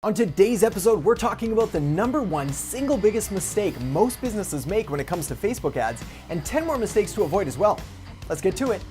On today's episode, we're talking about the number one single biggest mistake most businesses make when it comes to Facebook ads, and 10 more mistakes to avoid as well. Let's get to it.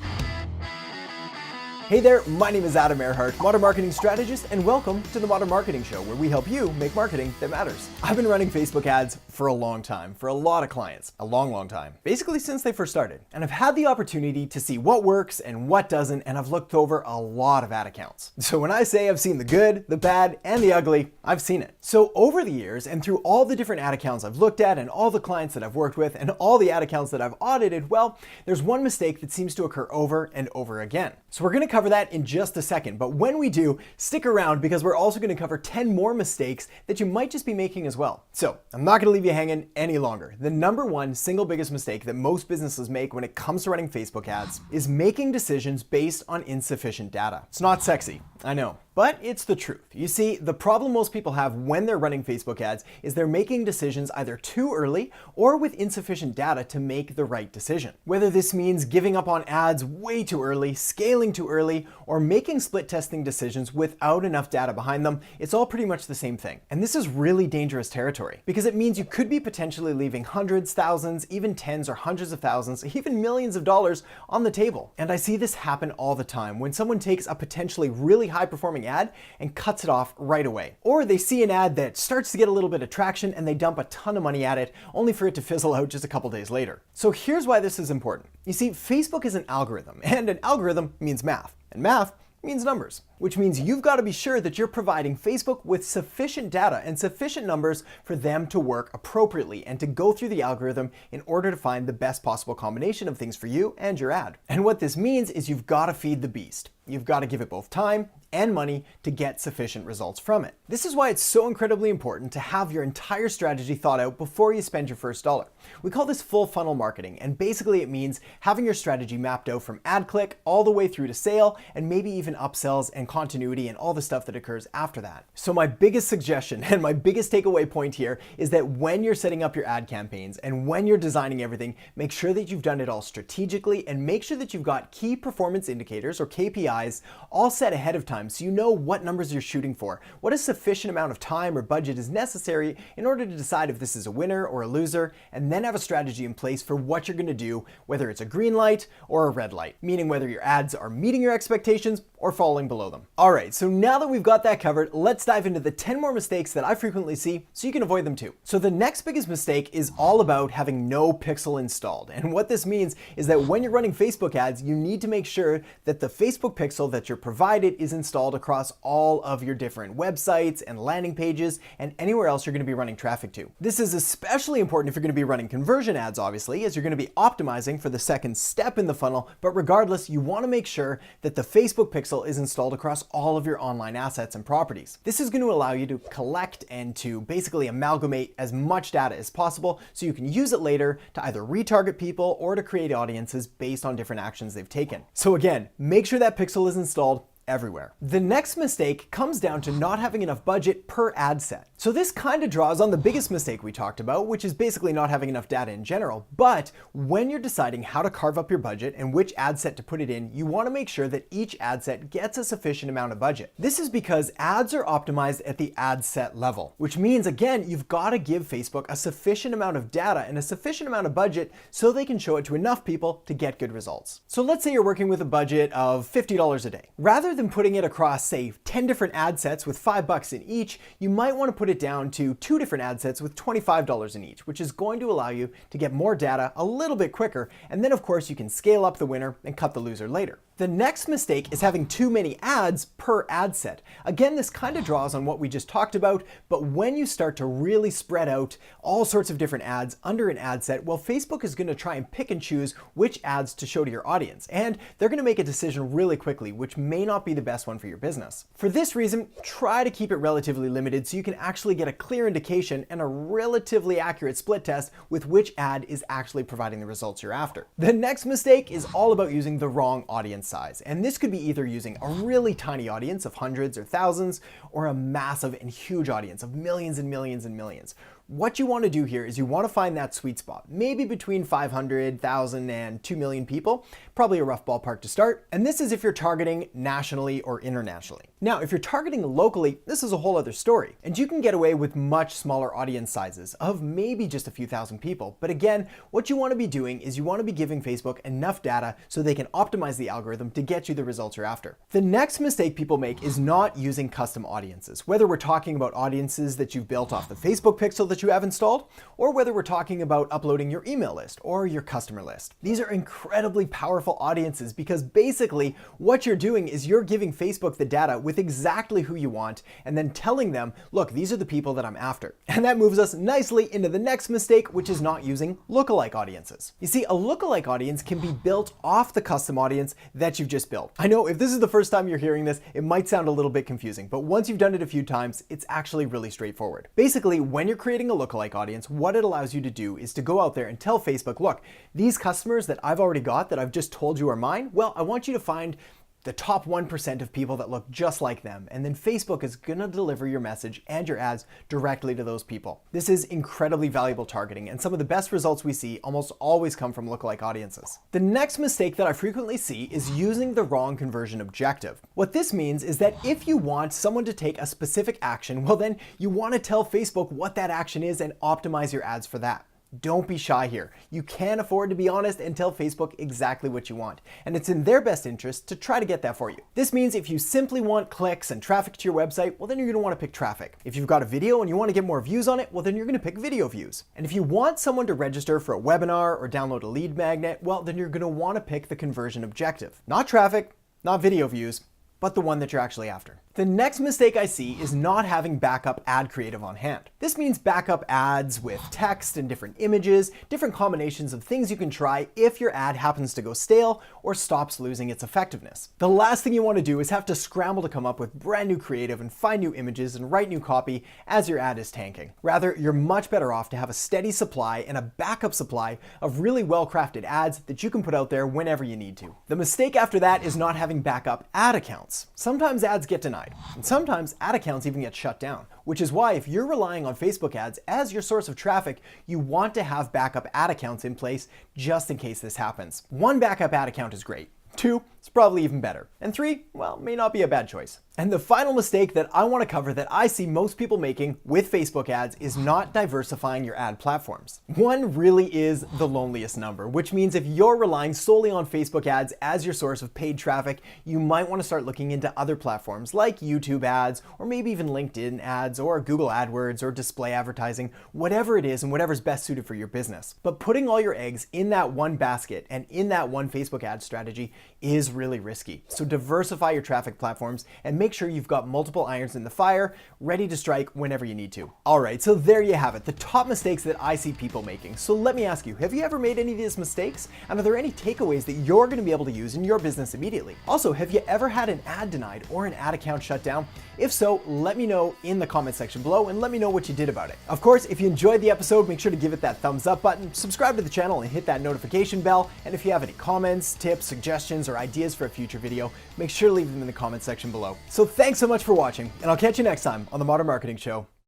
Hey there, my name is Adam Erhart, Modern Marketing Strategist, and welcome to the Modern Marketing Show, where we help you make marketing that matters. I've been running Facebook ads for a long time, for a lot of clients, a long time, basically since they first started. And I've had the opportunity to see what works and what doesn't, and I've looked over a lot of ad accounts. So when I say I've seen the good, the bad, and the ugly, I've seen it. So over the years, and through all the different ad accounts I've looked at, and all the clients that I've worked with, and all the ad accounts that I've audited, well, there's one mistake that seems to occur over and over again. So we're gonna cover that in just a second, but when we do, stick around because we're also gonna cover 10 more mistakes that you might just be making as well. So I'm not gonna leave you hanging any longer. The number one single biggest mistake that most businesses make when it comes to running Facebook ads is making decisions based on insufficient data. It's not sexy, I know, but it's the truth. You see, the problem most people have when they're running Facebook ads is they're making decisions either too early or with insufficient data to make the right decision. Whether this means giving up on ads way too early, scaling too early, or making split testing decisions without enough data behind them, it's all pretty much the same thing. And this is really dangerous territory because it means you could be potentially leaving hundreds, thousands, even tens or hundreds of thousands, even millions of dollars on the table. And I see this happen all the time when someone takes a potentially really high performing ad and cuts it off right away. Or they see an ad that starts to get a little bit of traction and they dump a ton of money at it only for it to fizzle out just a couple days later. So here's why this is important. You see, Facebook is an algorithm, and an algorithm means math, and math means numbers, which means you've got to be sure that you're providing Facebook with sufficient data and sufficient numbers for them to work appropriately and to go through the algorithm in order to find the best possible combination of things for you and your ad. And what this means is you've got to feed the beast. You've got to give it both time and money to get sufficient results from it. This is why it's so incredibly important to have your entire strategy thought out before you spend your first dollar. We call this full funnel marketing, and basically it means having your strategy mapped out from ad click all the way through to sale, and maybe even upsells and continuity and all the stuff that occurs after that. So my biggest suggestion and my biggest takeaway point here is that when you're setting up your ad campaigns and when you're designing everything, make sure that you've done it all strategically and make sure that you've got key performance indicators or KPIs all set ahead of time so you know what numbers you're shooting for, what a sufficient amount of time or budget is necessary in order to decide if this is a winner or a loser, and then have a strategy in place for what you're going to do, whether it's a green light or a red light, meaning whether your ads are meeting your expectations or falling below them. All right, so now that we've got that covered, let's dive into the 10 more mistakes that I frequently see so you can avoid them too. So the next biggest mistake is all about having no pixel installed. And what this means is that when you're running Facebook ads, you need to make sure that the Facebook pixel that you're provided is installed across all of your different websites and landing pages and anywhere else you're going to be running traffic to. This is especially important if you're going to be running conversion ads, obviously, as you're going to be optimizing for the second step in the funnel, but regardless, you want to make sure that the Facebook pixel is installed across all of your online assets and properties. This is going to allow you to collect and to basically amalgamate as much data as possible so you can use it later to either retarget people or to create audiences based on different actions they've taken. So again, make sure that pixel is installed everywhere. The next mistake comes down to not having enough budget per ad set. So this kind of draws on the biggest mistake we talked about, which is basically not having enough data in general. But when you're deciding how to carve up your budget and which ad set to put it in, you want to make sure that each ad set gets a sufficient amount of budget. This is because ads are optimized at the ad set level, which means, again, you've got to give Facebook a sufficient amount of data and a sufficient amount of budget so they can show it to enough people to get good results. So let's say you're working with a budget of $50 a day. Rather than putting it across, say, 10 different ad sets with $5 in each, you might want to put it down to 2 different ad sets with $25 in each, which is going to allow you to get more data a little bit quicker, and then of course you can scale up the winner and cut the loser later. The next mistake is having too many ads per ad set. Again, this kind of draws on what we just talked about, but when you start to really spread out all sorts of different ads under an ad set, well, Facebook is going to try and pick and choose which ads to show to your audience, and they're going to make a decision really quickly, which may not be the best one for your business. For this reason, try to keep it relatively limited so you can actually get a clear indication and a relatively accurate split test with which ad is actually providing the results you're after. The next mistake is all about using the wrong audience size, and this could be either using a really tiny audience of hundreds or thousands or a massive and huge audience of millions and millions and millions. What you want to do here is you want to find that sweet spot, maybe between 500,000 and 2 million people, probably a rough ballpark to start. And this is if you're targeting nationally or internationally. Now, if you're targeting locally, this is a whole other story, and you can get away with much smaller audience sizes of maybe just a few thousand people. But again, what you want to be doing is you want to be giving Facebook enough data so they can optimize the algorithm to get you the results you're after. The next mistake people make is not using custom audiences, whether we're talking about audiences that you've built off the Facebook pixel that you have installed, or whether we're talking about uploading your email list or your customer list. These are incredibly powerful audiences because basically what you're doing is you're giving Facebook the data with exactly who you want and then telling them, look, these are the people that I'm after. And that moves us nicely into the next mistake, which is not using lookalike audiences. You see, a lookalike audience can be built off the custom audience that you've just built. I know if this is the first time you're hearing this, it might sound a little bit confusing, but once you've done it a few times, it's actually really straightforward. Basically, when you're creating a lookalike audience, what it allows you to do is to go out there and tell Facebook, look, these customers that I've already got that I've just told you are mine, well, I want you to find the top 1% of people that look just like them. And then Facebook is gonna deliver your message and your ads directly to those people. This is incredibly valuable targeting, and some of the best results we see almost always come from lookalike audiences. The next mistake that I frequently see is using the wrong conversion objective. What this means is that if you want someone to take a specific action, well then you wanna tell Facebook what that action is and optimize your ads for that. Don't be shy here. You can't afford to be honest and tell Facebook exactly what you want. And it's in their best interest to try to get that for you. This means if you simply want clicks and traffic to your website, well then you're gonna wanna pick traffic. If you've got a video and you wanna get more views on it, well then you're gonna pick video views. And if you want someone to register for a webinar or download a lead magnet, well then you're gonna wanna pick the conversion objective. Not traffic, not video views, but the one that you're actually after. The next mistake I see is not having backup ad creative on hand. This means backup ads with text and different images, different combinations of things you can try if your ad happens to go stale or stops losing its effectiveness. The last thing you want to do is have to scramble to come up with brand new creative and find new images and write new copy as your ad is tanking. Rather, you're much better off to have a steady supply and a backup supply of really well-crafted ads that you can put out there whenever you need to. The mistake after that is not having backup ad accounts. Sometimes ads get denied. And sometimes ad accounts even get shut down, which is why if you're relying on Facebook ads as your source of traffic, you want to have backup ad accounts in place just in case this happens. 1 backup ad account is great. 2, it's probably even better. And 3, well, may not be a bad choice. And the final mistake that I want to cover that I see most people making with Facebook ads is not diversifying your ad platforms. 1 really is the loneliest number, which means if you're relying solely on Facebook ads as your source of paid traffic, you might want to start looking into other platforms like YouTube ads, or maybe even LinkedIn ads, or Google AdWords, or display advertising, whatever it is and whatever's best suited for your business. But putting all your eggs in that one basket and in that one Facebook ad strategy is really risky. So diversify your traffic platforms and make sure you've got multiple irons in the fire, ready to strike whenever you need to. All right, so there you have it, the top mistakes that I see people making. So let me ask you, have you ever made any of these mistakes? And are there any takeaways that you're gonna be able to use in your business immediately? Also, have you ever had an ad denied or an ad account shut down? If so, let me know in the comment section below and let me know what you did about it. Of course, if you enjoyed the episode, make sure to give it that thumbs up button, subscribe to the channel and hit that notification bell. And if you have any comments, tips, suggestions, or ideas for a future video, make sure to leave them in the comment section below. So thanks so much for watching, and I'll catch you next time on The Modern Marketing Show.